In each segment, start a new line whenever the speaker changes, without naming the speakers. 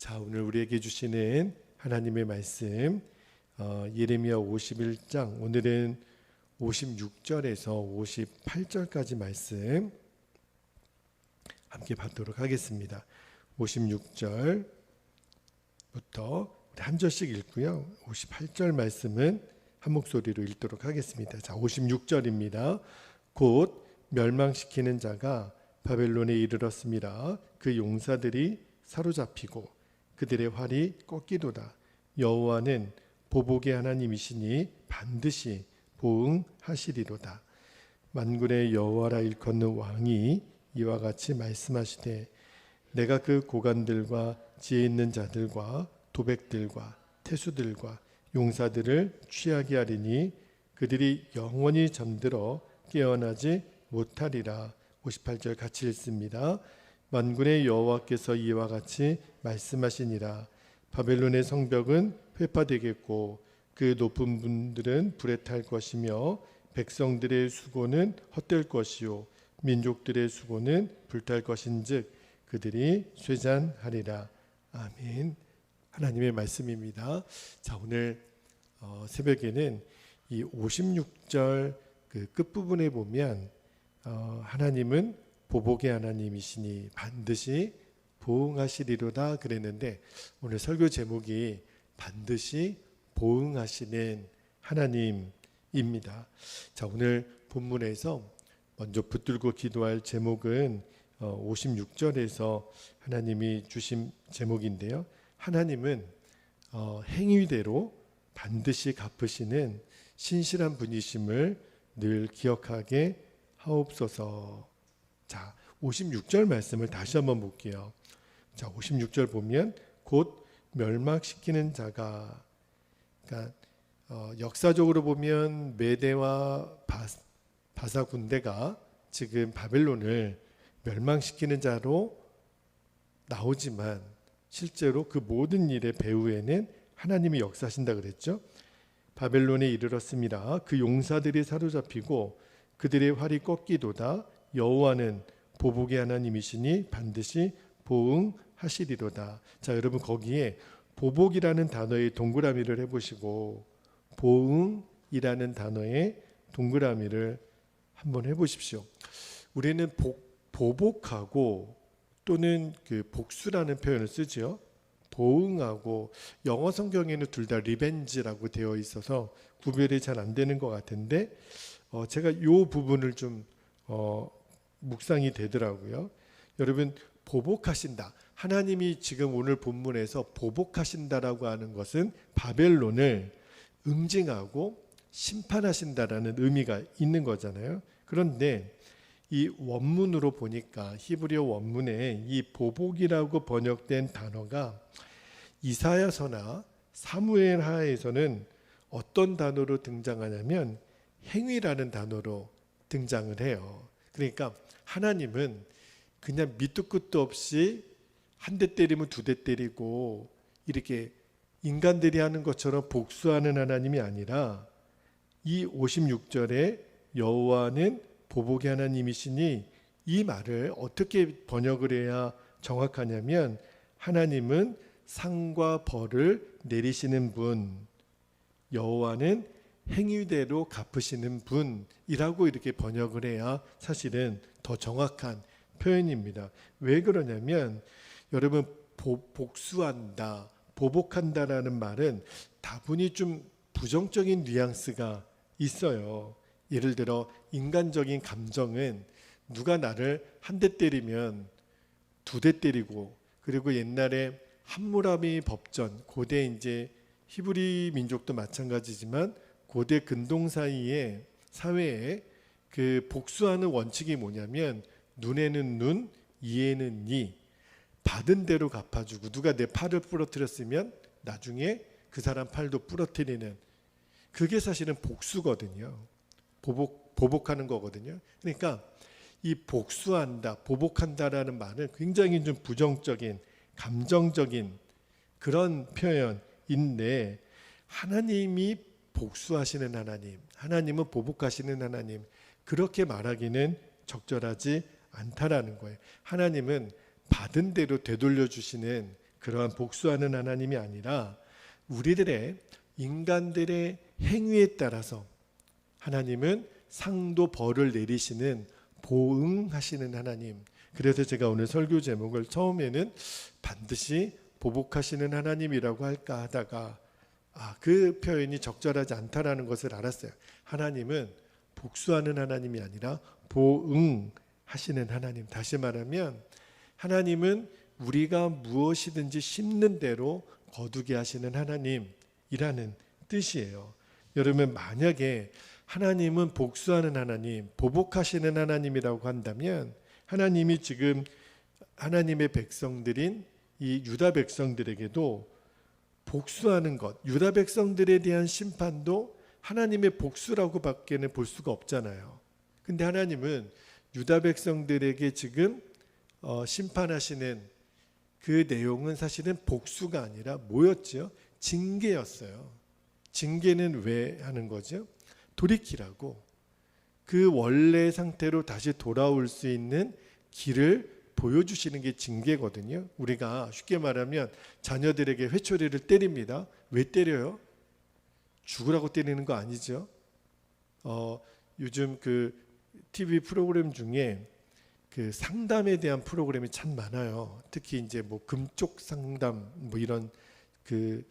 자, 오늘 우리에게 주시는 하나님의 말씀 예레미야 51장 오늘은 56절에서 58절까지 말씀 함께 받도록 하겠습니다. 56절부터 한 절씩 읽고요. 58절 말씀은 한 목소리로 읽도록 하겠습니다. 자, 56절입니다. 곧 멸망시키는 자가 바벨론에 이르렀습니다. 그 용사들이 사로잡히고 그들의 활이 꺾이도다. 여호와는 보복의 하나님이시니 반드시 보응하시리로다. 만군의 여호와라 일컫는 왕이 이와 같이 말씀하시되 내가 그 고관들과 지혜 있는 자들과 도백들과 태수들과 용사들을 취하게 하리니 그들이 영원히 잠들어 깨어나지 못하리라. 58절 같이 읽습니다. 만군의 여호와께서 이와 같이 말씀하시니라. 바벨론의 성벽은 회파되겠고 그 높은 분들은 불에 탈 것이며 백성들의 수고는 헛될 것이요 민족들의 수고는 불탈 것인즉 그들이 쇠잔하리라. 아멘. 하나님의 말씀입니다. 자, 오늘 새벽에는 이 56절 그 끝부분에 보면 하나님은 보복의 하나님이시니 반드시 보응하시리로다 그랬는데 오늘 설교 제목이 반드시 보응하시는 하나님입니다. 자, 오늘 본문에서 먼저 붙들고 기도할 제목은 56절에서 하나님이 주신 제목인데요. 하나님은 행위대로 반드시 갚으시는 신실한 분이심을 늘 기억하게 하옵소서. 자, 56절 말씀을 다시 한번 볼게요. 자, 56절 보면 곧 멸망시키는 자가, 그러니까 역사적으로 보면 메대와 바사 군대가 지금 바벨론을 멸망시키는 자로 나오지만 실제로 그 모든 일의 배후에는 하나님이 역사하신다 그랬죠. 바벨론에 이르렀습니다. 그 용사들이 사로잡히고 그들의 활이 꺾이도다. 여호와는 보복의 하나님이시니 반드시 보응하시리로다. 자, 여러분 거기에 보복이라는 단어의 동그라미를 해보시고 보응이라는 단어의 동그라미를 한번 해보십시오. 우리는 보복하고 또는 그 복수라는 표현을 쓰죠. 보응하고 영어 성경에는 둘 다 리벤지라고 되어 있어서 구별이 잘 안 되는 것 같은데 제가 이 부분을 좀 묵상이 되더라고요. 여러분 보복하신다. 하나님이 지금 오늘 본문에서 보복하신다라고 하는 것은 바벨론을 응징하고 심판하신다라는 의미가 있는 거잖아요. 그런데 이 원문으로 보니까 히브리어 원문에 이 보복이라고 번역된 단어가 이사야서나 사무엘하에서는 어떤 단어로 등장하냐면 행위라는 단어로 등장을 해요. 그러니까 하나님은 그냥 밑도 끝도 없이 한 대 때리면 두 대 때리고 이렇게 인간들이 하는 것처럼 복수하는 하나님이 아니라 이 56절에 여호와는 보복의 하나님이시니 이 말을 어떻게 번역을 해야 정확하냐면 하나님은 상과 벌을 내리시는 분, 여호와는 행위대로 갚으시는 분이라고 이렇게 번역을 해야 사실은 더 정확한 표현입니다. 왜 그러냐면 여러분 복수한다, 보복한다라는 말은 다분히 좀 부정적인 뉘앙스가 있어요. 예를 들어 인간적인 감정은 누가 나를 한 대 때리면 두 대 때리고 그리고 옛날에 함무라비 법전 고대 이제 히브리 민족도 마찬가지지만 고대 근동 사이의 사회에 그 복수하는 원칙이 뭐냐면 눈에는 눈, 이에는 이, 받은 대로 갚아주고 누가 내 팔을 부러뜨렸으면 나중에 그 사람 팔도 부러뜨리는 그게 사실은 복수거든요. 보복하는 거거든요. 그러니까 이 복수한다, 보복한다라는 말은 굉장히 좀 부정적인, 감정적인 그런 표현인데 하나님이 복수하시는 하나님, 하나님은 보복하시는 하나님 그렇게 말하기는 적절하지 않다라는 거예요. 하나님은 받은 대로 되돌려 주시는 그러한 복수하는 하나님이 아니라 우리들의 인간들의 행위에 따라서 하나님은 상도 벌을 내리시는 보응하시는 하나님. 그래서 제가 오늘 설교 제목을 처음에는 반드시 보복하시는 하나님이라고 할까 하다가 그 표현이 적절하지 않다라는 것을 알았어요. 하나님은 복수하는 하나님이 아니라 보응하시는 하나님. 다시 말하면 하나님은 우리가 무엇이든지 심는 대로 거두게 하시는 하나님이라는 뜻이에요. 여러분, 만약에 하나님은 복수하는 하나님, 보복하시는 하나님이라고 한다면 하나님이 지금 하나님의 백성들인 이 유다 백성들에게도 복수하는 것, 유다 백성들에 대한 심판도 하나님의 복수라고 밖에는 볼 수가 없잖아요. 근데 하나님은 유다 백성들에게 지금 심판하시는 그 내용은 사실은 복수가 아니라 뭐였죠? 징계였어요. 징계는 왜 하는 거죠? 돌이키라고, 그 원래 상태로 다시 돌아올 수 있는 길을 보여주시는 게 징계거든요. 우리가 쉽게 말하면 자녀들에게 회초리를 때립니다. 왜 때려요? 죽으라고 때리는 거 아니죠. 요즘 그 TV 프로그램 중에 그 상담에 대한 프로그램이 참 많아요. 특히 이제 뭐 금쪽 상담 뭐 이런 그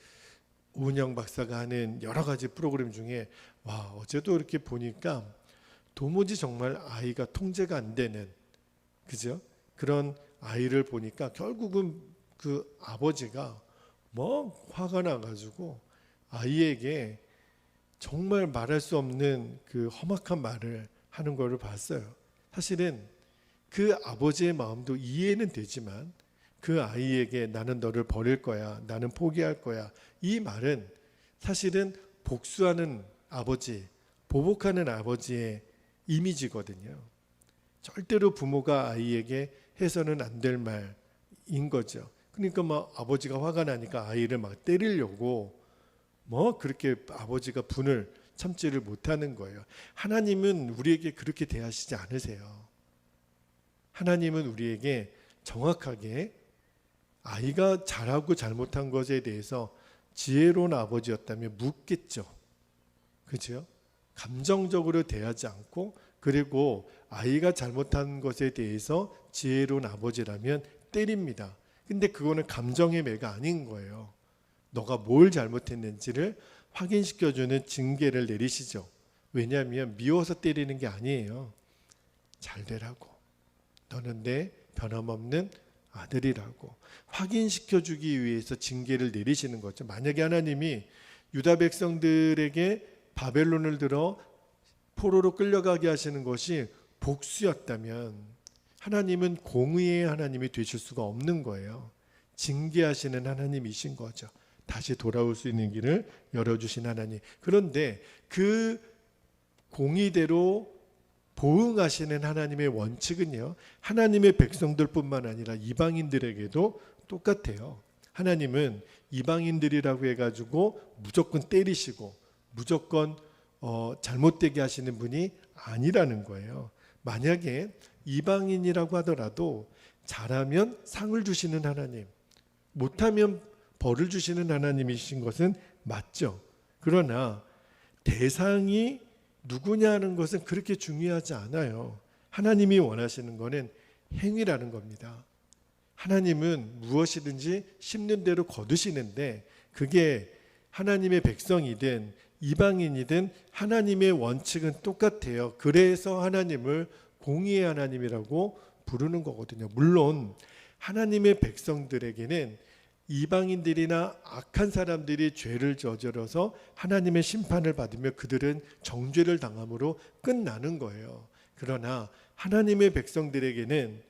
오은영 박사가 하는 여러 가지 프로그램 중에 어제도 이렇게 보니까 도무지 정말 아이가 통제가 안 되는, 그죠? 그런 아이를 보니까 결국은 그 아버지가 뭐 화가 나가지고 아이에게 정말 말할 수 없는 그 험악한 말을 하는 거를 봤어요. 사실은 그 아버지의 마음도 이해는 되지만 그 아이에게 나는 너를 버릴 거야, 나는 포기할 거야, 이 말은 사실은 복수하는 아버지, 보복하는 아버지의 이미지거든요. 절대로 부모가 아이에게 해서는 안 될 말인 거죠. 그러니까 막 아버지가 화가 나니까 아이를 막 때리려고 그렇게 아버지가 분을 참지를 못하는 거예요. 하나님은 우리에게 그렇게 대하시지 않으세요. 하나님은 우리에게 정확하게 아이가 잘하고 잘못한 것에 대해서 지혜로운 아버지였다면 묻겠죠. 그렇죠? 감정적으로 대하지 않고, 그리고 아이가 잘못한 것에 대해서 지혜로운 아버지라면 때립니다. 근데 그거는 감정의 매가 아닌 거예요. 너가 뭘 잘못했는지를 확인시켜주는 징계를 내리시죠. 왜냐하면 미워서 때리는 게 아니에요. 잘 되라고, 너는 내 변함없는 아들이라고 확인시켜주기 위해서 징계를 내리시는 거죠. 만약에 하나님이 유다 백성들에게 바벨론을 들어 포로로 끌려가게 하시는 것이 복수였다면 하나님은 공의의 하나님이 되실 수가 없는 거예요. 징계하시는 하나님이신 거죠. 다시 돌아올 수 있는 길을 열어주신 하나님. 그런데 그 공의대로 보응하시는 하나님의 원칙은요, 하나님의 백성들뿐만 아니라 이방인들에게도 똑같아요. 하나님은 이방인들이라고 해가지고 무조건 때리시고 무조건 잘못되게 하시는 분이 아니라는 거예요. 만약에 이방인이라고 하더라도 잘하면 상을 주시는 하나님, 못하면 벌을 주시는 하나님이신 것은 맞죠. 그러나 대상이 누구냐는 것은 그렇게 중요하지 않아요. 하나님이 원하시는 것은 행위라는 겁니다. 하나님은 무엇이든지 심는 대로 거두시는데, 그게 하나님의 백성이든 이방인이든 하나님의 원칙은 똑같아요. 그래서 하나님을 공의의 하나님이라고 부르는 거거든요. 물론 하나님의 백성들에게는 이방인들이나 악한 사람들이 죄를 저질러서 하나님의 심판을 받으며 그들은 정죄를 당함으로 끝나는 거예요. 그러나 하나님의 백성들에게는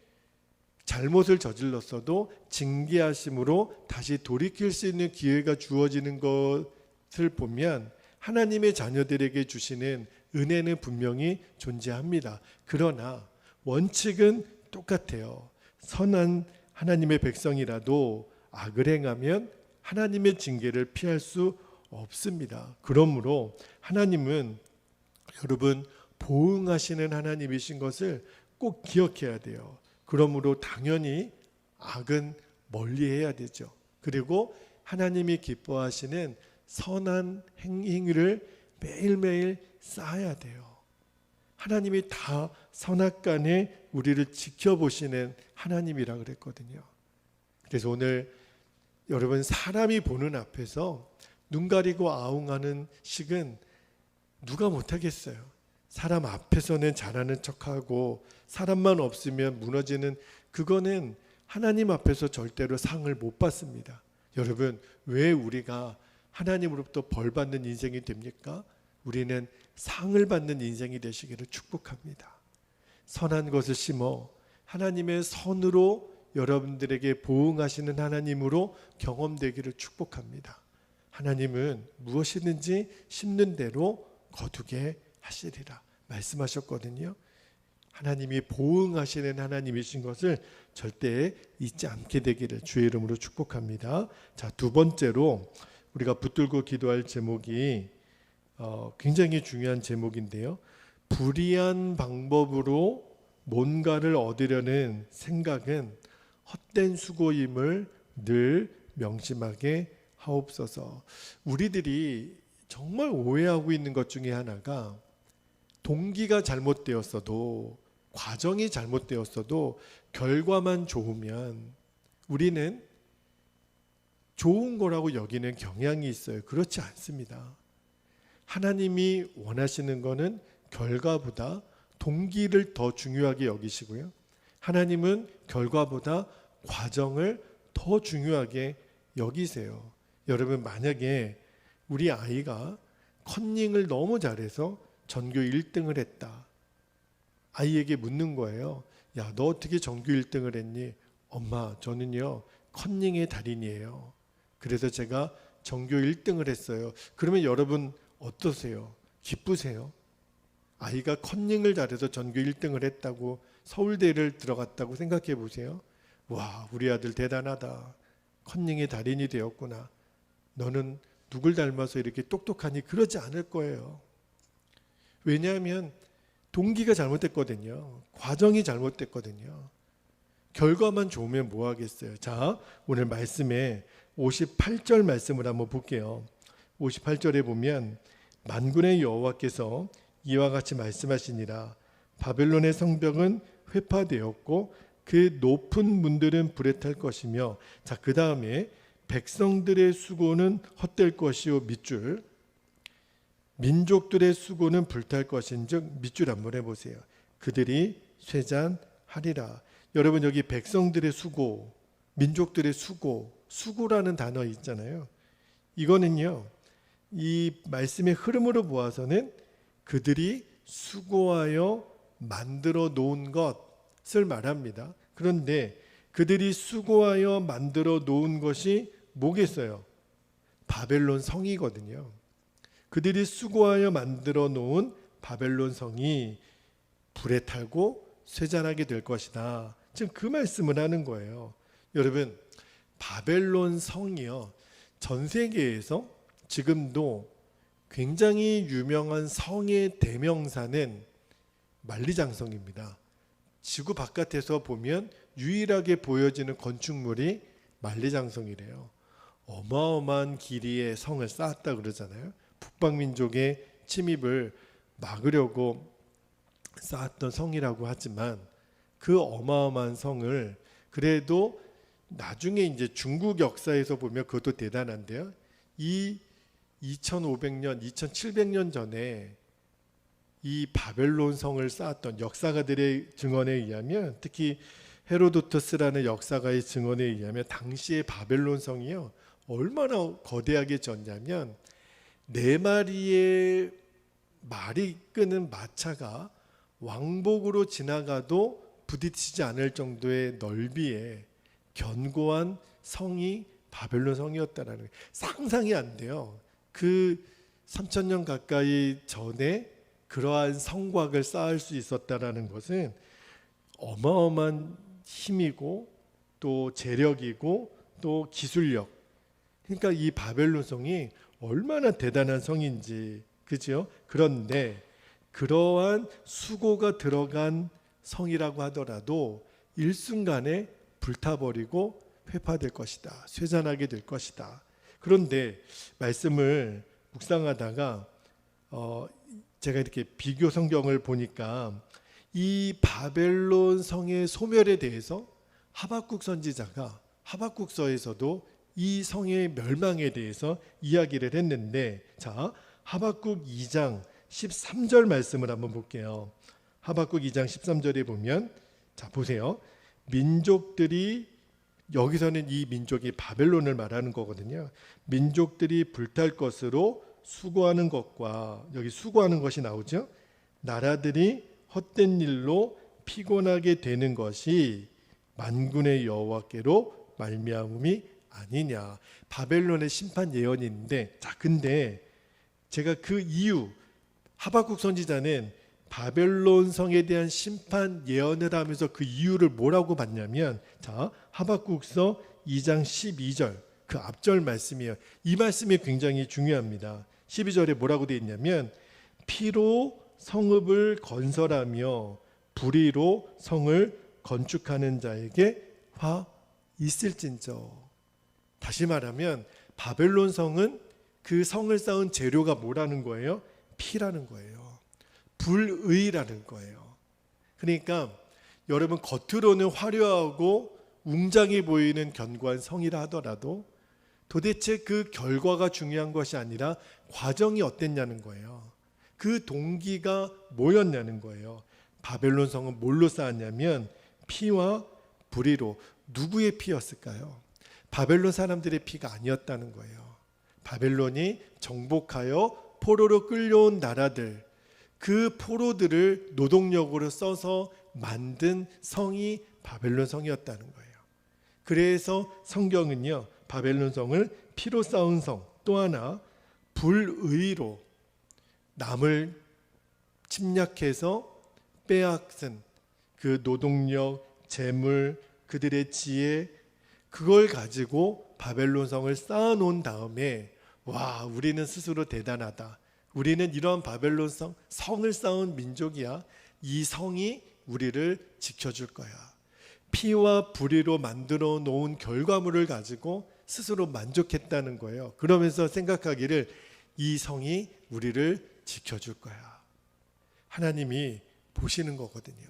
잘못을 저질렀어도 징계하심으로 다시 돌이킬 수 있는 기회가 주어지는 것을 보면 하나님의 자녀들에게 주시는 은혜는 분명히 존재합니다. 그러나 원칙은 똑같아요. 선한 하나님의 백성이라도 악을 행하면 하나님의 징계를 피할 수 없습니다. 그러므로 하나님은 여러분 보응하시는 하나님이신 것을 꼭 기억해야 돼요. 그러므로 당연히 악은 멀리해야 되죠. 그리고 하나님이 기뻐하시는 선한 행위를 매일매일 쌓아야 돼요. 하나님이 다 선악간에 우리를 지켜보시는 하나님이라 그랬거든요. 그래서 오늘 여러분, 사람이 보는 앞에서 눈 가리고 아웅하는 식은 누가 못하겠어요. 사람 앞에서는 잘하는 척하고 사람만 없으면 무너지는, 그거는 하나님 앞에서 절대로 상을 못 받습니다. 여러분, 왜 우리가 하나님으로부터 벌 받는 인생이 됩니까? 우리는 상을 받는 인생이 되시기를 축복합니다. 선한 것을 심어 하나님의 선으로 여러분들에게 보응하시는 하나님으로 경험되기를 축복합니다. 하나님은 무엇이든지 심는 대로 거두게 하시리라 말씀하셨거든요. 하나님이 보응하시는 하나님이신 것을 절대 잊지 않게 되기를 주의 이름으로 축복합니다. 자, 두 번째로 우리가 붙들고 기도할 제목이 굉장히 중요한 제목인데요. 불의한 방법으로 뭔가를 얻으려는 생각은 헛된 수고임을 늘 명심하게 하옵소서. 우리들이 정말 오해하고 있는 것 중에 하나가, 동기가 잘못되었어도, 과정이 잘못되었어도 결과만 좋으면 우리는 좋은 거라고 여기는 경향이 있어요. 그렇지 않습니다. 하나님이 원하시는 거는 결과보다 동기를 더 중요하게 여기시고요. 하나님은 결과보다 과정을 더 중요하게 여기세요. 여러분, 만약에 우리 아이가 컨닝을 너무 잘해서 전교 1등을 했다. 아이에게 묻는 거예요. 야, 너 어떻게 전교 1등을 했니? 엄마, 저는요 컨닝의 달인이에요. 그래서 제가 전교 1등을 했어요. 그러면 여러분 어떠세요? 기쁘세요? 아이가 컨닝을 잘해서 전교 1등을 했다고, 서울대를 들어갔다고 생각해 보세요. 와, 우리 아들 대단하다. 컨닝의 달인이 되었구나. 너는 누굴 닮아서 이렇게 똑똑하니? 그러지 않을 거예요. 왜냐하면 동기가 잘못됐거든요. 과정이 잘못됐거든요. 결과만 좋으면 뭐 하겠어요. 자, 오늘 말씀에 58절 말씀을 한번 볼게요. 58절에 보면 만군의 여호와께서 이와 같이 말씀하시니라. 바벨론의 성벽은 회파되었고 그 높은 문들은 불에 탈 것이며, 자, 그 다음에 백성들의 수고는 헛될 것이요 밑줄, 민족들의 수고는 불탈 것인즉, 밑줄 한번 해보세요. 그들이 쇠잔하리라. 여러분, 여기 백성들의 수고, 민족들의 수고, 수고라는 단어 있잖아요. 이거는요, 이 말씀의 흐름으로 보아서는 그들이 수고하여 만들어 놓은 것을 말합니다. 그런데 그들이 수고하여 만들어 놓은 것이 뭐겠어요? 바벨론 성이거든요. 그들이 수고하여 만들어 놓은 바벨론 성이 불에 타고 쇠잔하게 될 것이다. 지금 그 말씀을 하는 거예요. 여러분, 바벨론 성이요, 전 세계에서 지금도 굉장히 유명한 성의 대명사는 만리장성입니다. 지구 바깥에서 보면 유일하게 보여지는 건축물이 만리장성이래요. 어마어마한 길이의 성을 쌓았다 그러잖아요. 북방민족의 침입을 막으려고 쌓았던 성이라고 하지만, 그 어마어마한 성을 그래도 나중에 이제 중국 역사에서 보면 그것도 대단한데요. 이 2500년, 2700년 전에 이 바벨론 성을 쌓았던 역사가들의 증언에 의하면, 특히 헤로도토스라는 역사가의 증언에 의하면 당시의 바벨론 성이요, 얼마나 거대하게 졌냐면 4마리의 말이 끄는 마차가 왕복으로 지나가도 부딪히지 않을 정도의 넓이의 견고한 성이 바벨론 성이었다라는 거예요. 상상이 안 돼요. 그 3000년 가까이 전에 그러한 성곽을 쌓을 수 있었다라는 것은 어마어마한 힘이고 또 재력이고 또 기술력. 그러니까 이 바벨론 성이 얼마나 대단한 성인지, 그죠? 그런데 그러한 수고가 들어간 성이라고 하더라도 일순간에 불타버리고 회파될 것이다. 쇠잔하게 될 것이다. 그런데 말씀을 묵상하다가 제가 이렇게 비교 성경을 보니까 이 바벨론 성의 소멸에 대해서 하박국 선지자가 하박국서에서도 이 성의 멸망에 대해서 이야기를 했는데, 자, 하박국 2장 13절 말씀을 한번 볼게요. 하박국 2장 13절에 보면, 자 보세요. 민족들이, 여기서는 이 민족이 바벨론을 말하는 거거든요. 민족들이 불탈 것으로 수고하는 것과, 여기 수고하는 것이 나오죠. 나라들이 헛된 일로 피곤하게 되는 것이 만군의 여호와께로 말미암음이 아니냐. 바벨론의 심판 예언인데, 자 근데 제가 그 이유, 하박국 선지자는 바벨론 성에 대한 심판 예언을 하면서 그 이유를 뭐라고 봤냐면, 자 하박국서 2장 12절 그 앞절 말씀이에요. 이 말씀이 굉장히 중요합니다. 12절에 뭐라고 되어 있냐면, 피로 성읍을 건설하며 불의로 성을 건축하는 자에게 화 있을진저. 다시 말하면 바벨론 성은 그 성을 쌓은 재료가 뭐라는 거예요? 피라는 거예요. 불의라는 거예요. 그러니까 여러분, 겉으로는 화려하고 웅장해 보이는 견고한 성이라 하더라도 도대체 그 결과가 중요한 것이 아니라 과정이 어땠냐는 거예요. 그 동기가 뭐였냐는 거예요. 바벨론 성은 뭘로 쌓았냐면 피와 불의로. 누구의 피였을까요? 바벨론 사람들의 피가 아니었다는 거예요. 바벨론이 정복하여 포로로 끌려온 나라들, 그 포로들을 노동력으로 써서 만든 성이 바벨론 성이었다는 거예요. 그래서 성경은요, 바벨론 성을 피로 쌓은 성, 또 하나 불의로 남을 침략해서 빼앗은 그 노동력, 재물, 그들의 지혜, 그걸 가지고 바벨론 성을 쌓아놓은 다음에, 와, 우리는 스스로 대단하다. 우리는 이러한 바벨론 성을 쌓은 민족이야. 이 성이 우리를 지켜줄 거야. 피와 불의로 만들어 놓은 결과물을 가지고 스스로 만족했다는 거예요. 그러면서 생각하기를 이 성이 우리를 지켜줄 거야. 하나님이 보시는 거거든요.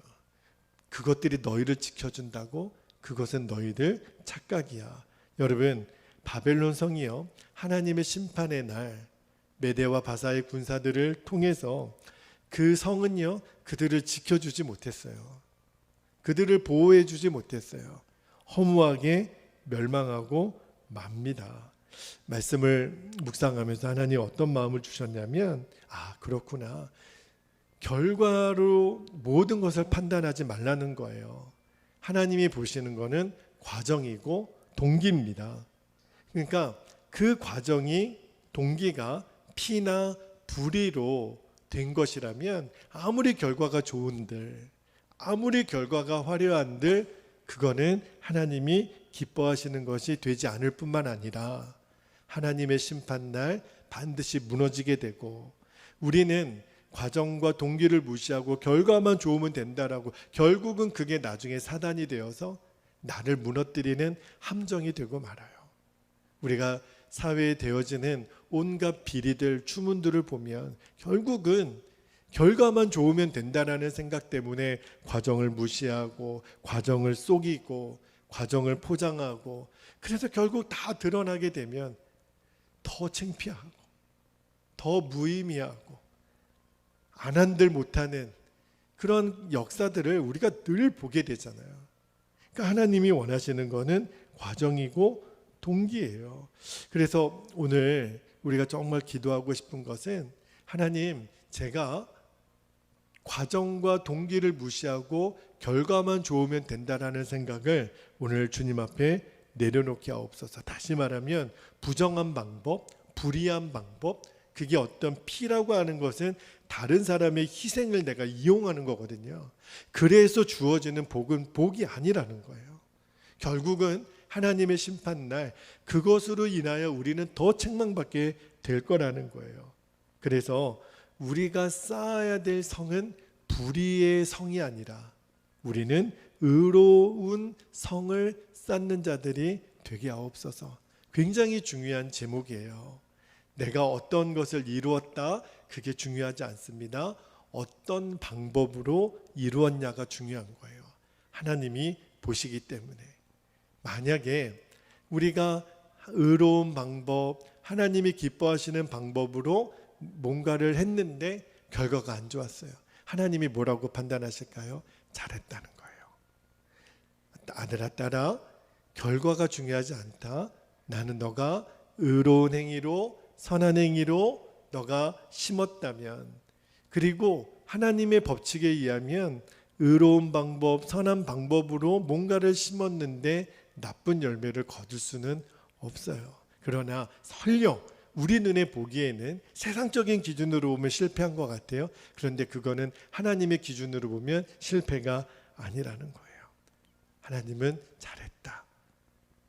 그것들이 너희를 지켜준다고? 그것은 너희들 착각이야. 여러분, 바벨론 성이요, 하나님의 심판의 날 메대와 바사의 군사들을 통해서 그 성은요, 그들을 지켜주지 못했어요. 그들을 보호해주지 못했어요. 허무하게 멸망하고 맙니다. 말씀을 묵상하면서 하나님 어떤 마음을 주셨냐면, 아 그렇구나, 결과로 모든 것을 판단하지 말라는 거예요. 하나님이 보시는 거는 과정이고 동기입니다. 그러니까 그 과정이, 동기가 피나 불의로 된 것이라면 아무리 결과가 좋은들, 아무리 결과가 화려한들, 그거는 하나님이 기뻐하시는 것이 되지 않을 뿐만 아니라 하나님의 심판날 반드시 무너지게 되고, 우리는 과정과 동기를 무시하고 결과만 좋으면 된다라고, 결국은 그게 나중에 사단이 되어서 나를 무너뜨리는 함정이 되고 말아요. 우리가 사회에 되어지는 온갖 비리들, 추문들을 보면 결국은 결과만 좋으면 된다라는 생각 때문에 과정을 무시하고 과정을 속이고 과정을 포장하고, 그래서 결국 다 드러나게 되면 더 창피하고 더 무의미하고 안 한들 못하는 그런 역사들을 우리가 늘 보게 되잖아요. 그러니까 하나님이 원하시는 거는 과정이고 동기예요. 그래서 오늘 우리가 정말 기도하고 싶은 것은, 하나님, 제가 과정과 동기를 무시하고 결과만 좋으면 된다라는 생각을 오늘 주님 앞에 내려놓게 하옵소서. 다시 말하면 부정한 방법, 불의한 방법, 그게 어떤 피라고 하는 것은 다른 사람의 희생을 내가 이용하는 거거든요. 그래서 주어지는 복은 복이 아니라는 거예요. 결국은 하나님의 심판날 그것으로 인하여 우리는 더 책망받게 될 거라는 거예요. 그래서 우리가 쌓아야 될 성은 불의의 성이 아니라 우리는 의로운 성을 쌓는 자들이 되게 하옵소서. 굉장히 중요한 제목이에요. 내가 어떤 것을 이루었다, 그게 중요하지 않습니다. 어떤 방법으로 이루었냐가 중요한 거예요. 하나님이 보시기 때문에. 만약에 우리가 의로운 방법, 하나님이 기뻐하시는 방법으로 뭔가를 했는데 결과가 안 좋았어요. 하나님이 뭐라고 판단하실까요? 잘했다는 거예요. 아들아, 딸아, 결과가 중요하지 않다. 나는 너가 의로운 행위로, 선한 행위로 너가 심었다면, 그리고 하나님의 법칙에 의하면 의로운 방법, 선한 방법으로 뭔가를 심었는데 나쁜 열매를 거둘 수는 없어요. 그러나 설령 우리 눈에 보기에는 세상적인 기준으로 보면 실패한 것 같아요. 그런데 그거는 하나님의 기준으로 보면 실패가 아니라는 거예요. 하나님은 잘했다,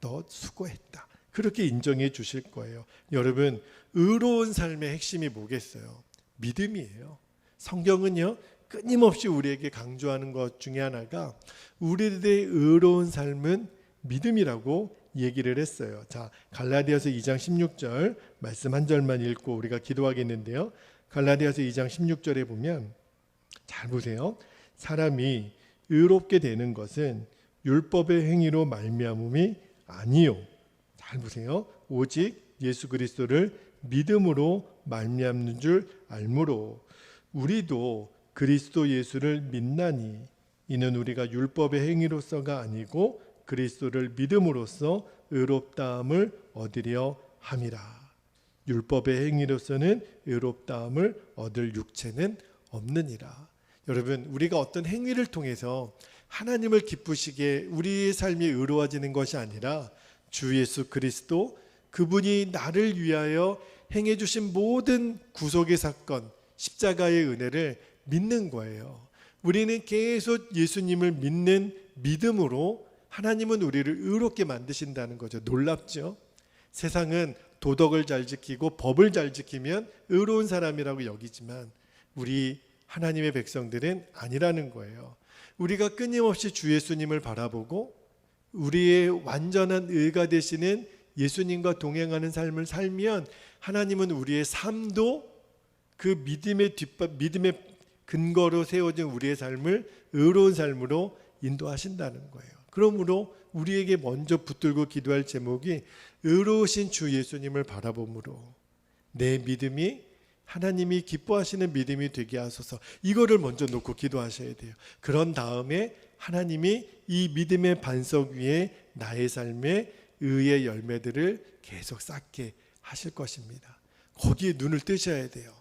너 수고했다, 그렇게 인정해 주실 거예요. 여러분, 의로운 삶의 핵심이 뭐겠어요? 믿음이에요. 성경은요, 끊임없이 우리에게 강조하는 것 중에 하나가 우리들의 의로운 삶은 믿음이라고 얘기를 했어요. 자, 갈라디아서 2장 16절 말씀 한 절만 읽고 우리가 기도하겠는데요. 갈라디아서 2장 16절에 보면, 잘 보세요. 사람이 의롭게 되는 것은 율법의 행위로 말미암음이 아니요. 잘 보세요. 오직 예수 그리스도를 믿음으로 말미암는 줄 알므로 우리도 그리스도 예수를 믿나니 이는 우리가 율법의 행위로서가 아니고 그리스도를 믿음으로써 의롭다함을 얻으려 함이라. 율법의 행위로서는 의롭다함을 얻을 육체는 없느니라. 여러분, 우리가 어떤 행위를 통해서 하나님을 기쁘시게 우리의 삶이 의로워지는 것이 아니라 주 예수 그리스도, 그분이 나를 위하여 행해 주신 모든 구속의 사건, 십자가의 은혜를 믿는 거예요. 우리는 계속 예수님을 믿는 믿음으로 하나님은 우리를 의롭게 만드신다는 거죠. 놀랍죠? 세상은 도덕을 잘 지키고 법을 잘 지키면 의로운 사람이라고 여기지만 우리 하나님의 백성들은 아니라는 거예요. 우리가 끊임없이 주 예수님을 바라보고 우리의 완전한 의가 되시는 예수님과 동행하는 삶을 살면 하나님은 우리의 삶도 그 믿음의 근거로 세워진 우리의 삶을 의로운 삶으로 인도하신다는 거예요. 그러므로 우리에게 먼저 붙들고 기도할 제목이 의로우신 주 예수님을 바라봄으로 내 믿음이 하나님이 기뻐하시는 믿음이 되게 하소서. 이거를 먼저 놓고 기도하셔야 돼요. 그런 다음에 하나님이 이 믿음의 반석 위에 나의 삶의 의의 열매들을 계속 쌓게 하실 것입니다. 거기에 눈을 뜨셔야 돼요.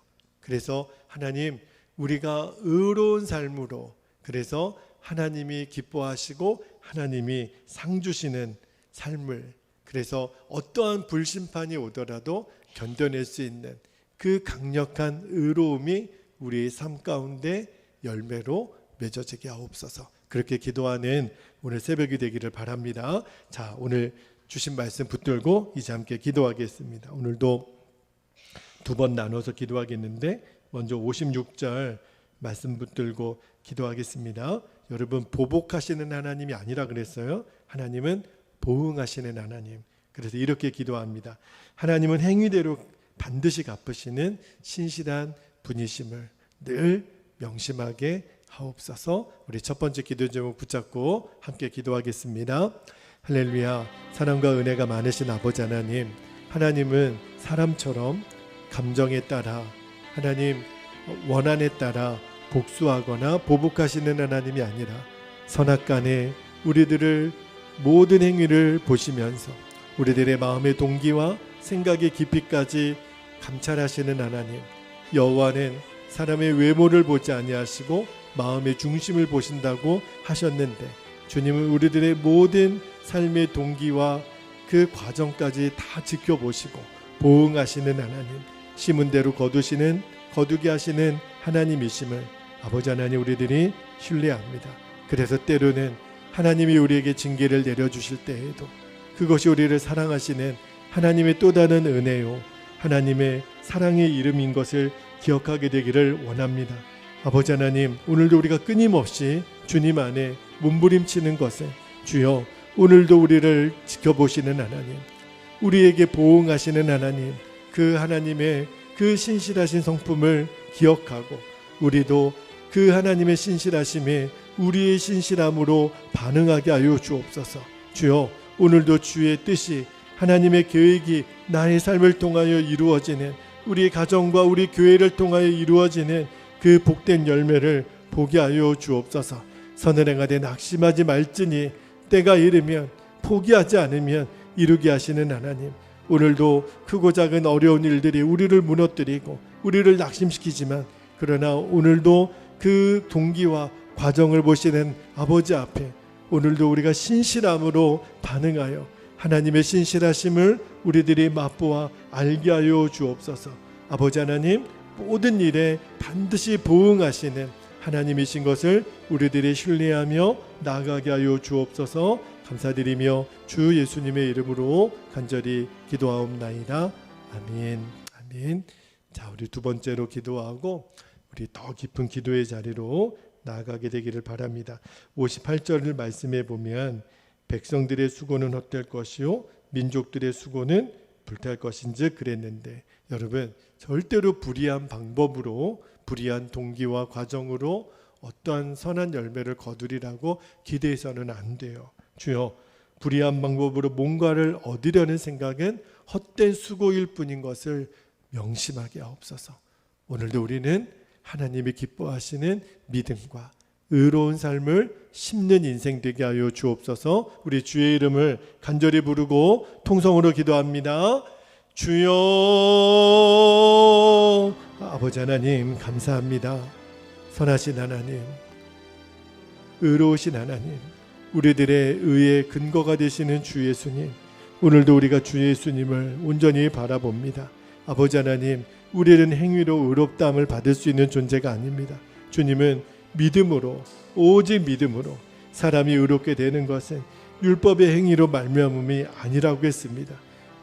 그래서 하나님, 우리가 의로운 삶으로, 그래서 하나님이 기뻐하시고 하나님이 상 주시는 삶을, 그래서 어떠한 불심판이 오더라도 견뎌낼 수 있는 그 강력한 의로움이 우리의 삶 가운데 열매로 맺어지게 하옵소서. 그렇게 기도하는 오늘 새벽이 되기를 바랍니다. 자, 오늘 주신 말씀 붙들고 이제 함께 기도하겠습니다. 오늘도 두 번 나눠서 기도하겠는데 먼저 56절 말씀 붙들고 기도하겠습니다. 여러분, 보복하시는 하나님이 아니라 그랬어요. 하나님은 보응하시는 하나님. 그래서 이렇게 기도합니다. 하나님은 행위대로 반드시 갚으시는 신실한 분이심을 늘 명심하게 하옵소서. 우리 첫 번째 기도 제목 붙잡고 함께 기도하겠습니다. 할렐루야. 사랑과 은혜가 많으신 아버지 하나님, 하나님은 사람처럼 감정에 따라, 하나님 원한에 따라 복수하거나 보복하시는 하나님이 아니라 선악간에 우리들을 모든 행위를 보시면서 우리들의 마음의 동기와 생각의 깊이까지 감찰하시는 하나님, 여호와는 사람의 외모를 보지 아니하시고 마음의 중심을 보신다고 하셨는데 주님은 우리들의 모든 삶의 동기와 그 과정까지 다 지켜보시고 보응하시는 하나님, 심은 대로 거두게 하시는 하나님이심을 아버지 하나님 우리들이 신뢰합니다. 그래서 때로는 하나님이 우리에게 징계를 내려주실 때에도 그것이 우리를 사랑하시는 하나님의 또 다른 은혜요, 하나님의 사랑의 이름인 것을 기억하게 되기를 원합니다. 아버지 하나님, 오늘도 우리가 끊임없이 주님 안에 몸부림치는 것에 주여 오늘도 우리를 지켜보시는 하나님, 우리에게 보응하시는 하나님, 그 하나님의 그 신실하신 성품을 기억하고 우리도 그 하나님의 신실하심에 우리의 신실함으로 반응하게 하여 주옵소서. 주여, 오늘도 주의 뜻이, 하나님의 계획이 나의 삶을 통하여 이루어지는, 우리 가정과 우리 교회를 통하여 이루어지는 그 복된 열매를 보게 하여 주옵소서. 선을 행하되 낙심하지 말지니 때가 이르면, 포기하지 않으면 이루게 하시는 하나님, 오늘도 크고 작은 어려운 일들이 우리를 무너뜨리고 우리를 낙심시키지만, 그러나 오늘도 그 동기와 과정을 보시는 아버지 앞에 오늘도 우리가 신실함으로 반응하여 하나님의 신실하심을 우리들이 맛보아 알게 하여 주옵소서. 아버지 하나님, 모든 일에 반드시 보응하시는 하나님이신 것을 우리들이 신뢰하며 나아가게 하여 주옵소서. 감사드리며 주 예수님의 이름으로 간절히 기도하옵나이다. 아멘. 아멘. 자, 우리 두 번째로 기도하고 우리 더 깊은 기도의 자리로 나아가게 되기를 바랍니다. 58절을 말씀해 보면 백성들의 수고는 헛될 것이요 민족들의 수고는 불탈 것인즉 그랬는데, 여러분, 절대로 불의한 방법으로, 불의한 동기와 과정으로 어떠한 선한 열매를 거두리라고 기대해서는 안 돼요. 주여, 불의한 방법으로 뭔가를 얻으려는 생각은 헛된 수고일 뿐인 것을 명심하게 하옵소서. 오늘도 우리는 하나님이 기뻐하시는 믿음과 의로운 삶을 심는 인생 되게 하여 주옵소서. 우리 주의 이름을 간절히 부르고 통성으로 기도합니다. 주여, 아버지 하나님 감사합니다. 선하신 하나님, 의로우신 하나님, 우리들의 의의 근거가 되시는 주 예수님, 오늘도 우리가 주 예수님을 온전히 바라봅니다. 아버지 하나님, 우리는 행위로 의롭다함을 받을 수 있는 존재가 아닙니다. 주님은 믿음으로, 오직 믿음으로 사람이 의롭게 되는 것은 율법의 행위로 말미암음이 아니라고 했습니다.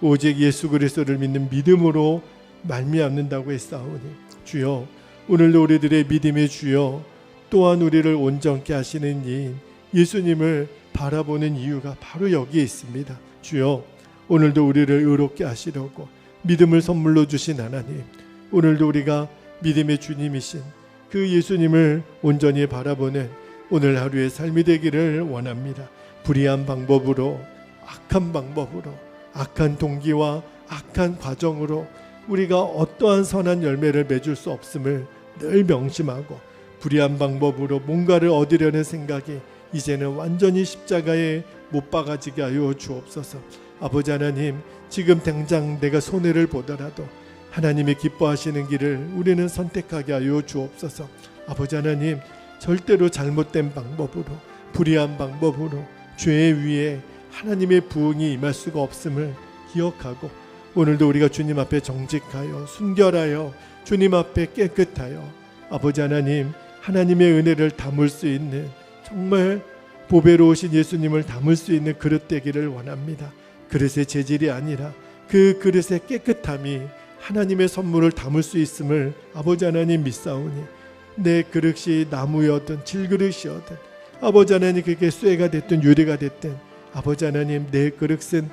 오직 예수 그리스도를 믿는 믿음으로 말미암는다고 했사오니, 주여, 오늘도 우리들의 믿음의 주여, 또한 우리를 온전케 하시는 이인 예수님을 바라보는 이유가 바로 여기에 있습니다. 주여, 오늘도 우리를 의롭게 하시려고 믿음을 선물로 주신 하나님, 오늘도 우리가 믿음의 주님이신 그 예수님을 온전히 바라보는 오늘 하루의 삶이 되기를 원합니다. 불의한 방법으로, 악한 방법으로, 악한 동기와 악한 과정으로 우리가 어떠한 선한 열매를 맺을 수 없음을 늘 명심하고, 불의한 방법으로 뭔가를 얻으려는 생각이 이제는 완전히 십자가에 못 박아지게 하여 주옵소서. 아버지 하나님, 지금 당장 내가 손해를 보더라도 하나님이 기뻐하시는 길을 우리는 선택하게 하여 주옵소서. 아버지 하나님, 절대로 잘못된 방법으로, 불의한 방법으로 죄 위에 하나님의 부응이 임할 수가 없음을 기억하고, 오늘도 우리가 주님 앞에 정직하여 순결하여 주님 앞에 깨끗하여 아버지 하나님, 하나님의 은혜를 담을 수 있는, 정말 보배로우신 예수님을 담을 수 있는 그릇 되기를 원합니다. 그릇의 재질이 아니라 그 그릇의 깨끗함이 하나님의 선물을 담을 수 있음을 아버지 하나님 믿사오니, 내 그릇이 나무여든 질그릇이여든 아버지 하나님, 그게 쇠가 됐든 유리가 됐든 아버지 하나님, 내 그릇은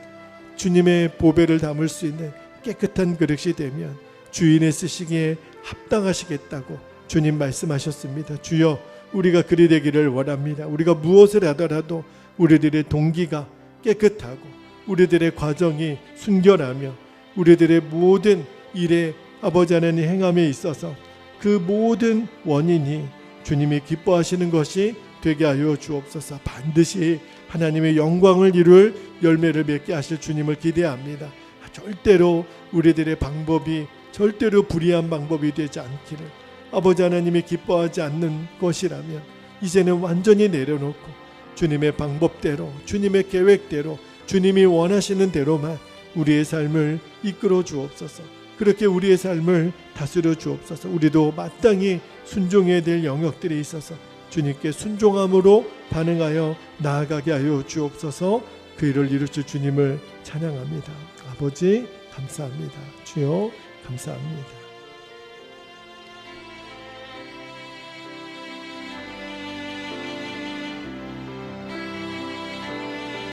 주님의 보배를 담을 수 있는 깨끗한 그릇이 되면 주인의 쓰시기에 합당하시겠다고 주님 말씀하셨습니다. 주여, 우리가 그리 되기를 원합니다. 우리가 무엇을 하더라도 우리들의 동기가 깨끗하고 우리들의 과정이 순결하며 우리들의 모든 일에 아버지 하나님 행함에 있어서 그 모든 원인이 주님이 기뻐하시는 것이 되게 하여 주옵소서. 반드시 하나님의 영광을 이룰 열매를 맺게 하실 주님을 기대합니다. 절대로 우리들의 방법이 절대로 불의한 방법이 되지 않기를, 아버지 하나님이 기뻐하지 않는 것이라면 이제는 완전히 내려놓고 주님의 방법대로, 주님의 계획대로, 주님이 원하시는 대로만 우리의 삶을 이끌어 주옵소서. 그렇게 우리의 삶을 다스려 주옵소서. 우리도 마땅히 순종해야 될 영역들이 있어서 주님께 순종함으로 반응하여 나아가게 하여 주옵소서. 그 일을 이루실 주님을 찬양합니다. 아버지 감사합니다. 주여 감사합니다.